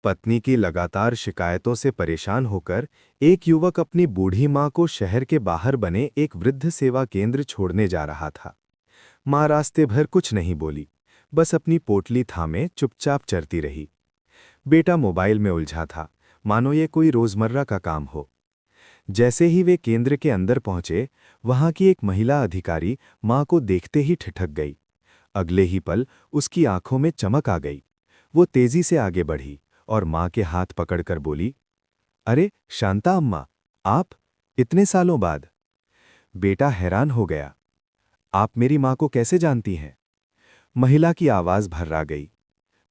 पत्नी की लगातार शिकायतों से परेशान होकर एक युवक अपनी बूढ़ी मां को शहर के बाहर बने एक वृद्ध सेवा केंद्र छोड़ने जा रहा था। मां रास्ते भर कुछ नहीं बोली, बस अपनी पोटली थामे चुपचाप चरती रही। बेटा मोबाइल में उलझा था, मानो ये कोई रोजमर्रा का काम हो। जैसे ही वे केंद्र के अंदर पहुंचे, वहां की एक महिला अधिकारी मां को देखते ही ठिठक गई। अगले ही पल उसकी आंखों में चमक आ गई। वो तेजी से आगे बढ़ी और मां के हाथ पकड़कर बोली, अरे शांता अम्मा, आप इतने सालों बाद। बेटा हैरान हो गया। आप मेरी मां को कैसे जानती हैं? महिला की आवाज भर्रा गई।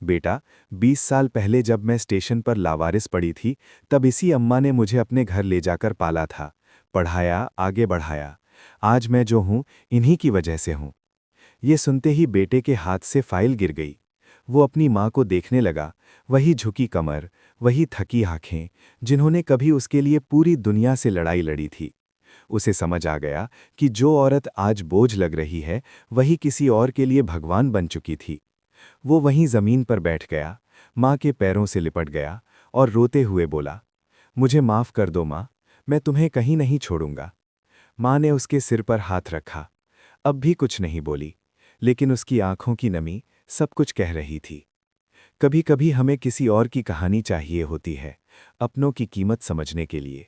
बेटा, 20 साल पहले जब मैं स्टेशन पर लावारिस पड़ी थी, तब इसी अम्मा ने मुझे अपने घर ले जाकर पाला था, पढ़ाया, आगे बढ़ाया। आज मैं जो हूं, इन्हीं की वजह से हूं। ये सुनते ही बेटे के हाथ से फाइल गिर गई। वो अपनी मां को देखने लगा, वही झुकी कमर, वही थकी आंखें, जिन्होंने कभी उसके लिए पूरी दुनिया से लड़ाई लड़ी थी। उसे समझ आ गया कि जो औरत आज बोझ लग रही है, वही किसी और के लिए भगवान बन चुकी थी। वो वहीं जमीन पर बैठ गया, मां के पैरों से लिपट गया और रोते हुए बोला, मुझे माफ कर दो मां, मैं तुम्हें कहीं नहीं छोड़ूंगा। मां ने उसके सिर पर हाथ रखा। अब भी कुछ नहीं बोली, लेकिन उसकी आंखों की नमी सब कुछ कह रही थी। कभी कभी हमें किसी और की कहानी चाहिए होती है, अपनों की कीमत समझने के लिए।